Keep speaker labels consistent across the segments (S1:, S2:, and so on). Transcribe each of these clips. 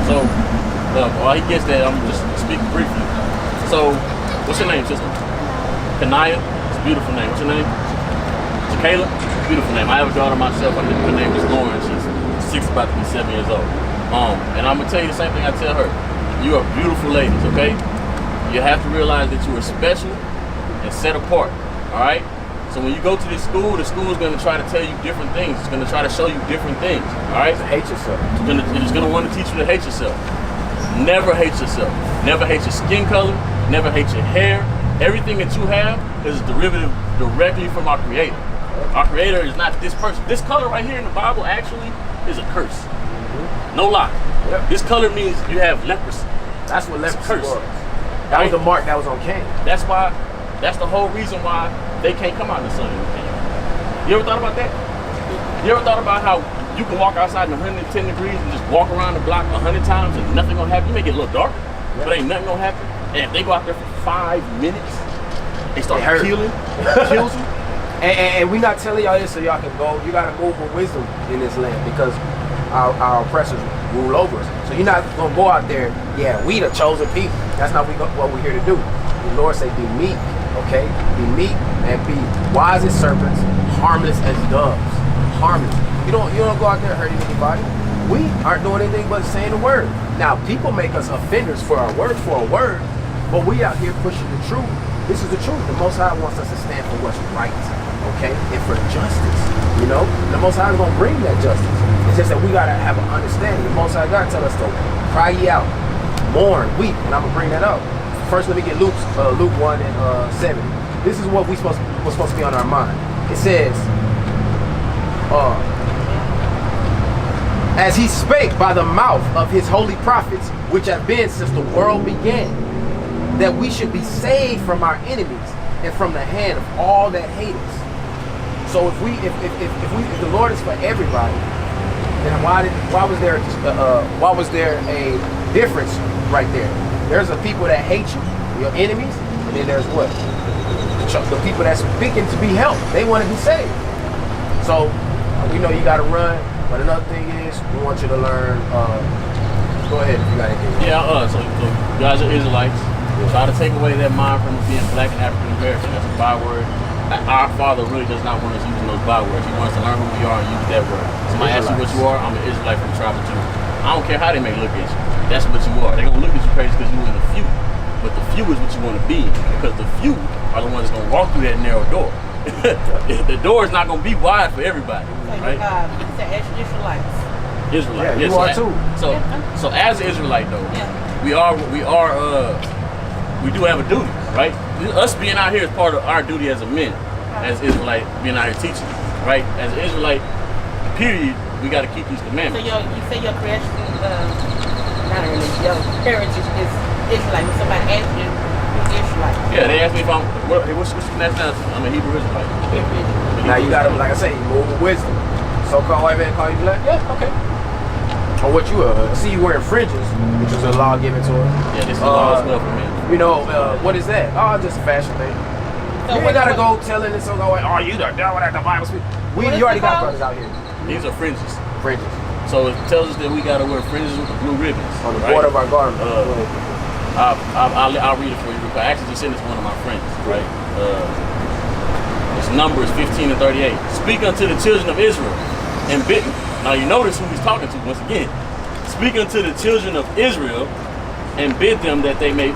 S1: So, while he gets that, I'm just speaking briefly. So, what's your name, sister? Kanaya? It's a beautiful name. What's your name? Kayla? Beautiful name. I have a daughter myself. Her name is Lauren. She's 6, about to be 7 years old. And I'm gonna tell you the same thing I tell her. You are beautiful ladies, okay? You have to realize that you are special and set apart. All right. So when you go to this school, the school is going to try to tell you different things. It's going to try to show you different things. All right.
S2: Hate yourself.
S1: It's going to want to teach you to hate yourself. Never hate yourself. Never hate your skin color. Never hate your hair. Everything that you have is a derivative directly from our Creator. Our Creator is not this person. This color right here in the Bible actually is a curse. No lie.
S2: Yep.
S1: This color means you have leprosy.
S2: That's what leprosy was. That
S1: Right?
S2: was the mark that was on Cain.
S1: That's why. That's the whole reason why they can't come out in the sun. You ever thought about that? You ever thought about how you can walk outside in 110 degrees and just walk around the block 100 times and nothing gonna happen? You may get a little darker, but ain't nothing gonna happen. And if they go out there for 5 minutes, they start killing, kills you.
S2: And we not telling y'all this so y'all can go. You gotta move with wisdom in this land because our oppressors rule over us. So you're not gonna go out there. Yeah, we the chosen people. That's not what we're here to do. The Lord say, be meek. Okay, be meek and be wise as serpents, harmless as doves. Harmless. You don't go out there hurting anybody. We aren't doing anything but saying the word. Now, people make us offenders for a word, but we out here pushing the truth. This is the truth. The Most High wants us to stand for what's right, okay, and for justice. You know, the Most High is gonna bring that justice. It's just that we gotta have an understanding. The Most High God tell us to cry ye out, mourn, weep, and I'm gonna bring that up. First, let me get Luke 1 and 7. This is what was supposed to be on our mind. It says, as he spake by the mouth of his holy prophets, which have been since the world began, that we should be saved from our enemies and from the hand of all that hate us. So if the Lord is for everybody, then why was there a difference right there? There's the people that hate you, your enemies, and then there's what? The people that's speaking to be helped. They want to be saved. So we know you got to run, but another thing is we want you to learn. Go ahead if you got anything.
S1: Yeah. So you guys are Israelites. Try to take away that mind from being black and African American. That's a byword. Our Father really does not want us using those bywords. He wants us to learn who we are and use that word. Somebody asks you what you are. I'm an Israelite from the tribe of Judah. I don't care how they may look at you. That's what you are. They're gonna look at you crazy because you're in the few. But the few is what you want to be, because the few are the ones that's gonna walk through that narrow door. The door is not gonna be wide for everybody, right?
S3: You said Israelites.
S1: Israelite.
S2: Yeah, you are too.
S1: So as an Israelite though, we do have a duty, right? Us being out here is part of our duty as a men, as Israelite, being out here teaching, right? As an Israelite, period, we got to keep these commandments.
S3: So you say your creation, not really, your heritage is Israelite. When somebody asks you, who's Israelite?
S1: Yeah, they ask me if what's your nationality? I'm a Hebrew Israelite.
S2: Now you got to, like I say, move with wisdom. So-called white man call you black? Yeah, okay. Or what you see you wearing fringes, which is a law given to us.
S1: Yeah, this is a law as well for men.
S2: You know, what is that? Oh, just a fashion thing. So you ain't gotta go telling this so-called white, oh, you the devil that the Bible speaks. You already got brothers out here.
S1: These are fringes.
S2: Fringes.
S1: So it tells us that we gotta wear fringes with the blue ribbons.
S2: On the border of our garment.
S1: I'll read it for you real quick. I actually just sent it to one of my friends, right? It's Numbers 15 and 38. Speak unto the children of Israel and bid. Now you notice who he's talking to once again. Speak unto the children of Israel and bid them that they make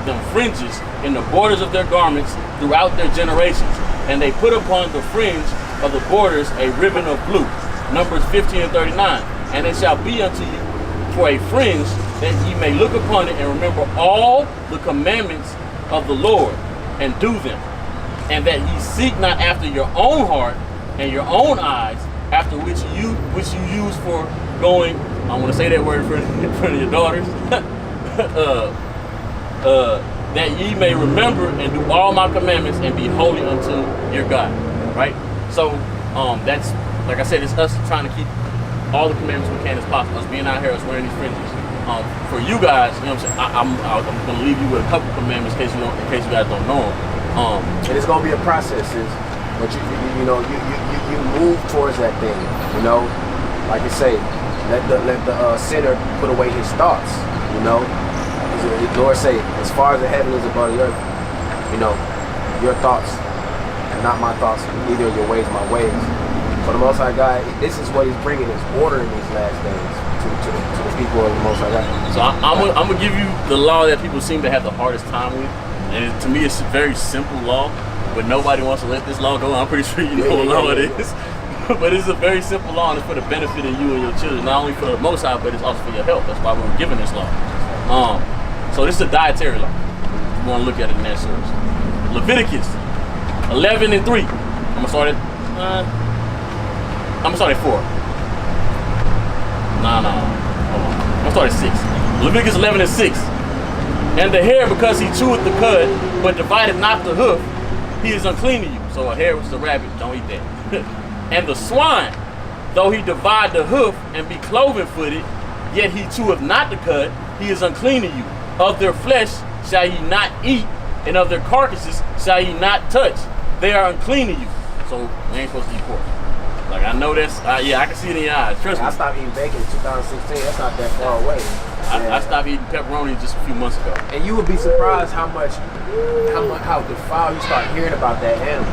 S1: them fringes in the borders of their garments throughout their generations, and they put upon the fringe of the borders a ribbon of blue. Numbers 15 and 39. And it shall be unto you for a fringe, that ye may look upon it and remember all the commandments of the Lord and do them, and that ye seek not after your own heart and your own eyes, after which you use for going. I want to say that word in front of your daughters. That ye may remember and do all my commandments and be holy unto your God. Right? So that's, like I said, it's us trying to keep all the commandments we can as possible. Us being out here, us wearing these fringes. For you guys, you know what I'm saying? I'm going to leave you with a couple commandments in case you guys don't know them.
S2: And it's going to be a process, sis. But you move towards that thing, you know. like you say, let the sinner put away his thoughts. You know, the Lord say, as far as the heaven is above the earth, you know, your thoughts and not my thoughts, neither are your ways my ways. For the Most High God, this is what He's bringing, is order in these last days to the people of the Most High God.
S1: So I'm gonna give you the law that people seem to have the hardest time with, and to me it's a very simple law, but nobody wants to let this law go. I'm pretty sure you know what law it is. But it's a very simple law, and it's for the benefit of you and your children, not only for the Most High, but it's also for your health. That's why we were given this law. So this is a dietary law. You want to look at it in that service. Leviticus 11:3. I'm gonna start at 4. Nah. Hold on. I'm gonna start at 6. Leviticus 11:6. And the hare, because he cheweth the cud, but divided not the hoof, he is unclean to you. So a hare, which is a rabbit, don't eat that. And the swine, though he divide the hoof and be cloven-footed, yet he cheweth not the cud, he is unclean to you. Of their flesh shall ye not eat, and of their carcasses shall ye not touch. They are unclean to you. So we ain't supposed to eat pork. Like, I know that's, yeah, I can see it in your eyes. Trust me.
S2: I stopped eating bacon in 2016. That's not that far away.
S1: I stopped eating pepperoni just a few months ago.
S2: And you would be surprised how defiled you start hearing about that animal.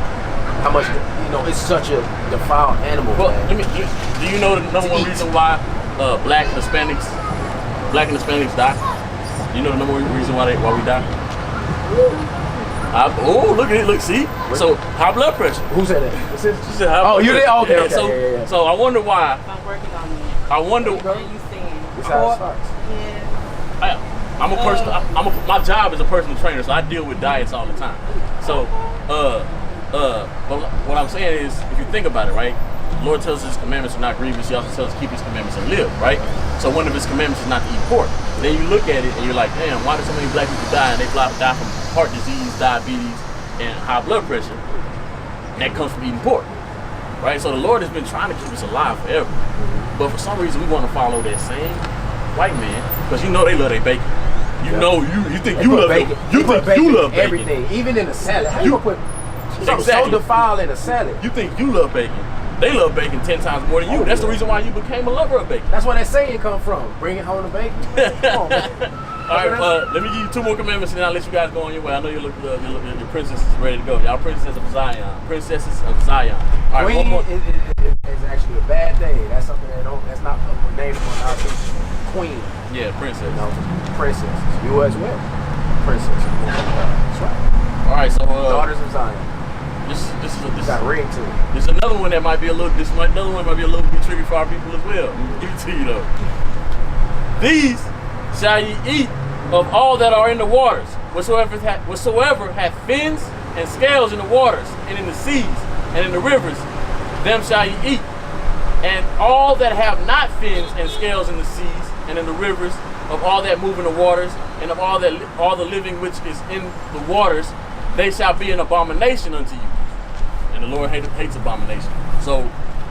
S2: How much, you know, it's such a defiled animal.
S1: Well,
S2: man.
S1: do you know the number one reason why black and Hispanics die? You know the number one reason why we die? Look at it, look, see? So, high blood pressure.
S2: Who said that?
S1: She said high blood
S2: you did?
S1: pressure.
S2: Okay,
S1: Yeah,
S2: okay, yeah.
S1: So I wonder why.
S3: I'm working on it.
S1: I wonder.
S3: What are you saying?
S2: This how it starts.
S3: Yeah.
S1: I'm a person. My job is a personal trainer, so I deal with diets all the time. So, but what I'm saying is, if you think about it, right? The Lord tells us His commandments are not grievous. He also tells us to keep His commandments and live, right? So one of His commandments is not to eat pork. Then you look at it and you're like, damn, why do so many black people die? And they die from heart disease, diabetes, and high blood pressure. That comes from eating pork, right? So the Lord has been trying to keep us alive forever. But for some reason, we want to follow that same white man, because you know they love their bacon. You know, you think you love bacon. You think you love bacon.
S2: Everything, even in a salad. How you gonna put something so defiled in a salad?
S1: You think you love bacon. They love bacon 10 times more than you. That's the reason why you became a lover of bacon.
S2: That's where that saying come from. Bring it home to bacon. Come on, man.
S1: All right, let me give you 2 more commandments, and then I'll let you guys go on your way. I know your princess is ready to go. Y'all princesses of Zion. Princesses of Zion. All right,
S2: Queen
S1: one more.
S2: is actually a bad thing. That's something that's not a name on our people. Queen.
S1: Yeah, princess.
S2: No, princess. You as well. Princess. That's right.
S1: All right, so
S2: Daughters of Zion.
S1: This
S2: got a ring to it.
S1: There's another one that might be a little. Another one might be a little bit tricky for our people as well. Give it to you though. These shall ye eat of all that are in the waters, whatsoever hath fins and scales in the waters, and in the seas, and in the rivers, them shall ye eat. And all that have not fins and scales in the seas, and in the rivers, of all that move in the waters, and of all the living which is in the waters, they shall be an abomination unto you. And the Lord hates abomination. So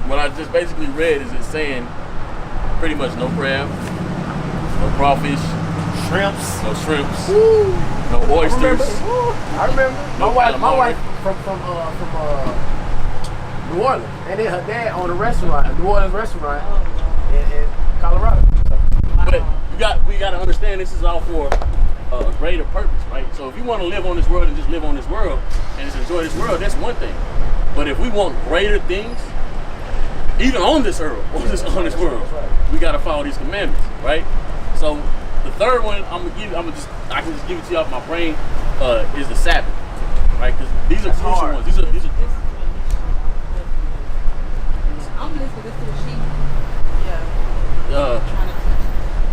S1: what I just basically read is it saying pretty much no crab, no crawfish, no shrimps, no oysters.
S2: I remember.
S1: No
S2: My wife from New Orleans, and then her dad owned a restaurant, a New Orleans restaurant in Colorado.
S1: But we got to understand this is all for a greater purpose, right? So if you want to live on this world and just live on this world and just enjoy this world, that's one thing. But if we want greater things, even on this earth, on this world, we got to follow these commandments, right? So the third one I can just give it to you off my brain, is the Sabbath, right? Because these are crucial ones. These are.
S3: I'm listening to the sheep.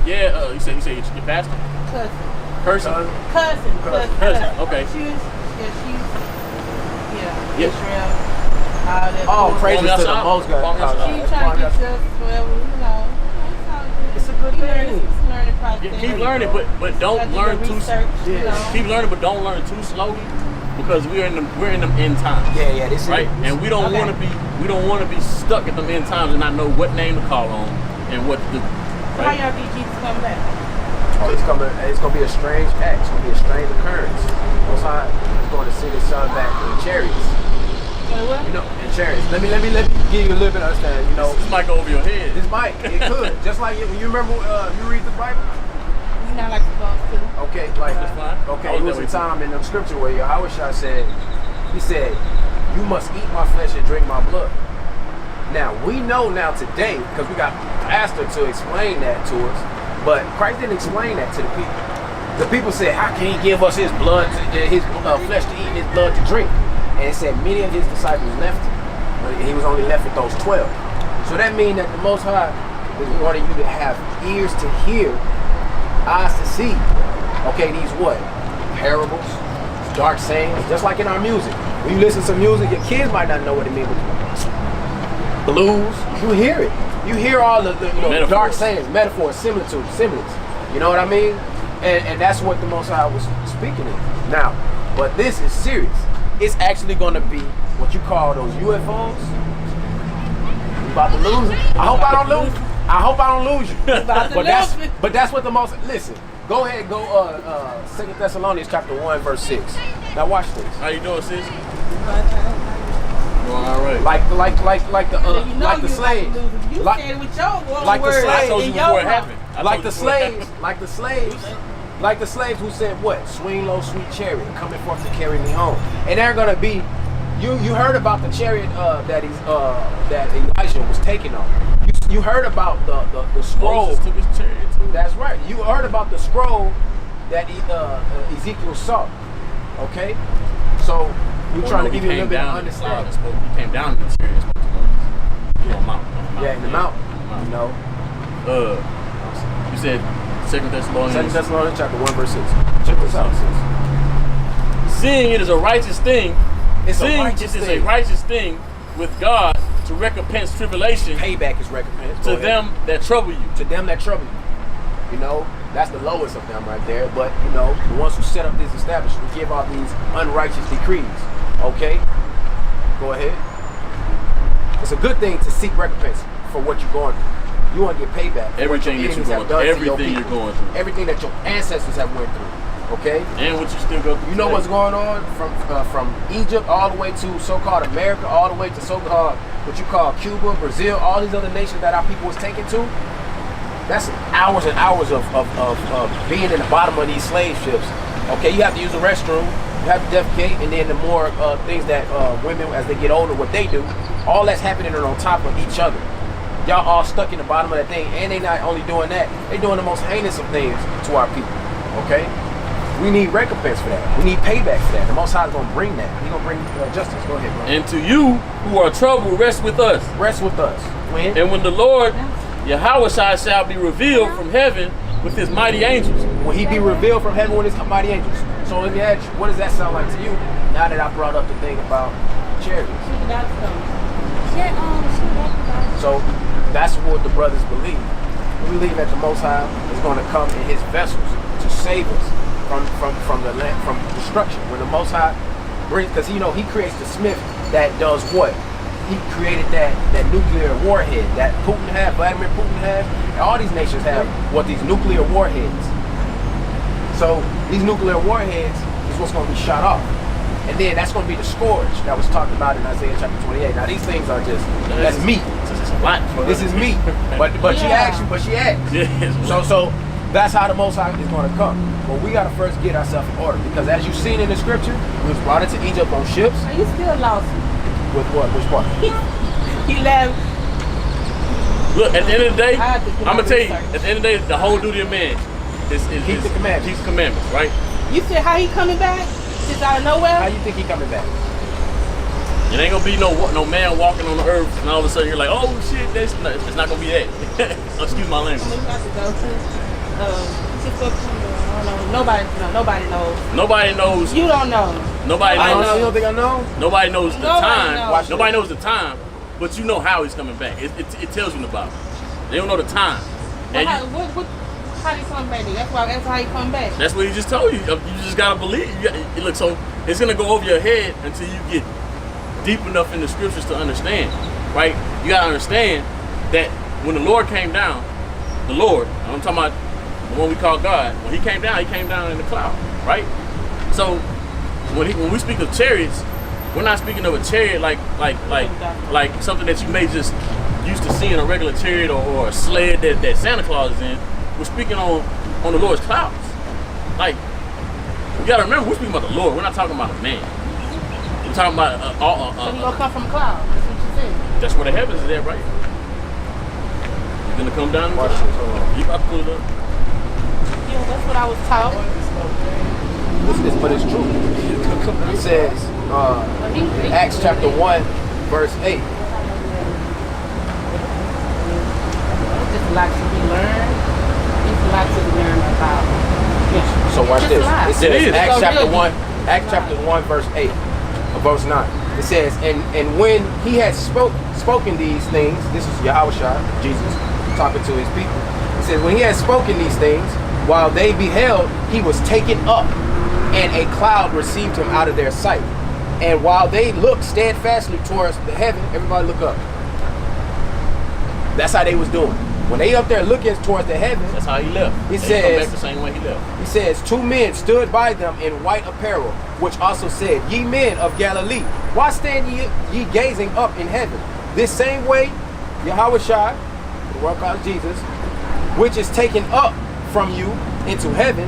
S1: Yeah. You say your pastor? Cousin. Okay.
S3: Israel.
S2: Praises to the Most God.
S3: She's trying to get to us,
S2: it's a good thing.
S1: Keep learning, but don't learn too. Keep learning, but don't learn too slowly, because we're in the end times.
S2: Yeah. This
S1: right,
S2: is,
S1: and we don't want to be stuck at them end times and not know what name to call on and what to do.
S3: Right? How y'all think Jesus come back?
S2: Oh, it's gonna be a strange act. It's gonna be a strange occurrence. Most High is going to send His Son back in chariots.
S3: So what?
S2: You know, in chariots. Let me give you a little bit of understanding. You know,
S1: This might go over your head.
S2: this might, it could. Just like when you remember, you read the Bible.
S3: You're not like supposed to.
S2: Okay, like
S1: That's fine.
S2: okay,
S1: I
S2: it
S1: was
S2: was
S1: that
S2: a
S1: way
S2: time in the scripture where Yahushua said, he said, "You must eat my flesh and drink my blood." Now we know now today because we got pastor to explain that to us, but Christ didn't explain that to the people. The people said, "How can he give us his blood, his flesh to eat, and his blood to drink?" And it said many of his disciples left him. But he was only left with those 12. So that means that the Most High is wanting you to have ears to hear, eyes to see. Okay, these what? Parables, dark sayings, just like in our music. When you listen to music, your kids might not know what it means. Blues, you hear it. You hear all the dark sayings, metaphors, similitudes, symbols. You know what I mean? And that's what the Most High was speaking in. Now, but this is serious. It's actually going to be what you call those UFOs. You about to lose it. I hope I don't lose. I hope I don't lose you. But that's what the most. Listen, go ahead and go. 2 Thessalonians chapter 1 verse 6. Now watch this.
S1: How you doing, sis? Doing all right.
S2: Like the slaves.
S3: You
S2: Like-
S3: said it with your
S2: like the
S3: words.
S2: slaves.
S1: I told you
S3: in
S1: before
S3: your
S1: it happened. I
S2: Like
S1: told
S2: the
S1: you before it
S2: slaves, like the slaves who said what? Swing low, sweet chariot, coming forth to carry me home. And they're gonna be, you heard about the chariot that Elijah was taking on. You heard about the scroll.
S1: Moses took his chariot too.
S2: That's right. You heard about the scroll that Ezekiel saw. Okay, so we're trying to give you a little bit of understanding.
S1: He came down in the chariot. On the mountain.
S2: Yeah, in the mountain. You know.
S1: You said 2 Thessalonians.
S2: 2 Thessalonians chapter 1 verse 6. Check this out, sis.
S1: Seeing it is a righteous thing.
S2: It's
S1: Seeing
S2: a righteous
S1: it is
S2: thing.
S1: a righteous thing with God to recompense tribulation
S2: Payback is recompense. Go
S1: to
S2: ahead.
S1: them that trouble you.
S2: To them that trouble you. You know, that's the lowest of them right there. But, you know, the ones who set up this establishment give out these unrighteous decrees. Okay? Go ahead. It's a good thing to seek recompense for what you're going through. You want to get payback for
S1: Everything
S2: what
S1: that
S2: your
S1: you're
S2: enemies have
S1: going
S2: done
S1: through.
S2: to your
S1: Everything
S2: people.
S1: you're going through.
S2: Everything that your ancestors have went through. Okay?
S1: And what you still go through.
S2: You know
S1: today.
S2: what's going on from Egypt all the way to so-called America, all the way to so-called what you call Cuba, Brazil, all these other nations that our people was taken to. That's hours and hours of being in the bottom of these slave ships. Okay, you have to use the restroom, you have to defecate, and then the more things that women, as they get older, what they do, all that's happening on top of each other. Y'all all stuck in the bottom of that thing, and they not only doing that, they doing the most heinous of things to our people. Okay, we need recompense for that. We need payback for that. The Most High is gonna bring that. He's gonna bring justice. Go ahead, bro.
S1: And to you who are troubled, rest with us.
S2: Rest with us. When?
S1: And when the Lord Yahushua shall be revealed from heaven with his mighty angels.
S2: Will he be revealed from heaven with his mighty angels? So let me ask you, what does that sound like to you? Now that I brought up the thing about chariots. So that's what the brothers believe. We believe that the Most High is going to come in his vessels to save us from the land, from destruction. When the Most High brings, because you know he creates the smith that does what? He created that nuclear warhead that Putin had, Vladimir Putin had, and all these nations have these nuclear warheads. So these nuclear warheads is what's going to be shot off. And then that's going to be the scourge that was talked about in Isaiah chapter 28. Now these things are that's meat.
S1: It's a lot for
S2: This is meat. But she asked.
S1: Yes.
S2: So that's how the Most High is going to come. But we got to first get ourselves in order. Because as you've seen in the scripture, we was brought into Egypt on ships.
S3: Are you still lost?
S2: With what? Which part?
S3: He left.
S1: Look, at the end of the day,
S3: I have to do
S1: I'm
S3: my
S1: gonna tell you,
S3: research.
S1: at the end of the day, the whole duty of man is
S2: Keep the commandments.
S1: Keep the commandments, right?
S3: You said how he coming back? Just out of
S2: How
S3: nowhere?
S2: you think he coming back?
S1: It ain't gonna be no man walking on the earth and all of a sudden you're like, oh shit, it's not gonna be that. Excuse my language.
S3: We got to go to I don't know. Nobody knows.
S1: Nobody knows.
S3: You don't know.
S1: Nobody
S2: I don't
S1: knows.
S2: know. You don't think I know?
S1: Nobody knows the
S3: Nobody
S1: time.
S3: knows.
S1: Nobody knows the time, but you know how he's coming back. It tells you about it. They don't know the time.
S3: Well,
S1: And
S3: how do you come back? That's why that's how you come back.
S1: that's what he just told you. You just gotta believe. Look, so it's gonna go over your head until you get deep enough in the scriptures to understand, right? You gotta understand that when the Lord came down, the Lord, I'm talking about the one we call God, when he came down in the cloud, right? So when we speak of chariots, we're not speaking of a chariot like something that you may just used to see in a regular chariot or a sled that Santa Claus is in. We're speaking on the Lord's clouds. Like, you gotta remember, we're speaking about the Lord. We're not talking about a man. We're talking about
S3: So he gonna come from a cloud. That's what you said.
S1: that's where the heavens is at, right? He's gonna come down.
S2: Watch this, hold on.
S1: You about to pull it up?
S3: Yeah, that's what I was taught.
S2: But it's true. It says, Acts chapter 1, verse 8.
S3: Just lots to be learned. It's lots to be learned about. Yeah.
S2: So watch
S3: Just
S2: this.
S3: a lot.
S2: It says
S1: It is.
S2: Acts
S3: So
S2: chapter
S3: really-
S2: 1, Acts chapter 1, verse 8, or verse 9. It says, and when he had spoken these things, this is Yahushua, Jesus, talking to his people. It says, when he had spoken these things, while they beheld, he was taken up, and a cloud received him out of their sight. And while they looked steadfastly towards the heaven, everybody look up. That's how they was doing. When they up there looking towards the heavens,
S1: That's how he left.
S2: He
S1: And
S2: says-
S1: he come back the same way he left.
S2: he says, 2 men stood by them in white apparel, which also said, Ye men of Galilee, why stand ye gazing up in heaven? This same way, Yahushua, the one called Jesus, which is taken up from you into heaven,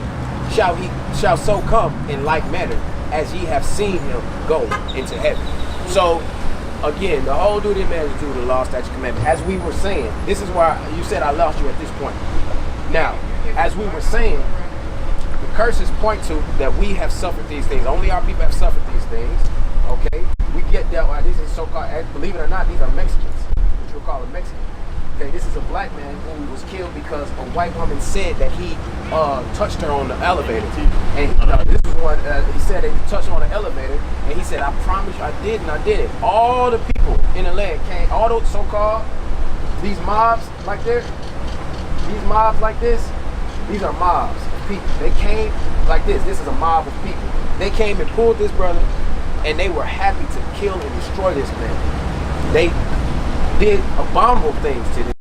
S2: shall so come in like manner as ye have seen him go into heaven. So again, the whole duty of man is to do the law, statute, commandment. As we were saying, this is why you said I lost you at this point. Now, as we were saying, the curses point to that we have suffered these things. Only our people have suffered these things. Okay, we get dealt with. These are so-called, believe it or not, these are Mexicans, which we'll call a Mexican. Okay, this is a black man who was killed because a white woman said that he touched her on the elevator. And this was one, he said that he touched her on the elevator, and he said, I promise you I did and I did it. All the people in the land came, all those so-called, these mobs like this, these mobs like this, these are mobs of people. They came like this. This is a mob of people. They came and pulled this brother, and they were happy to kill and destroy this man. They did abominable things to this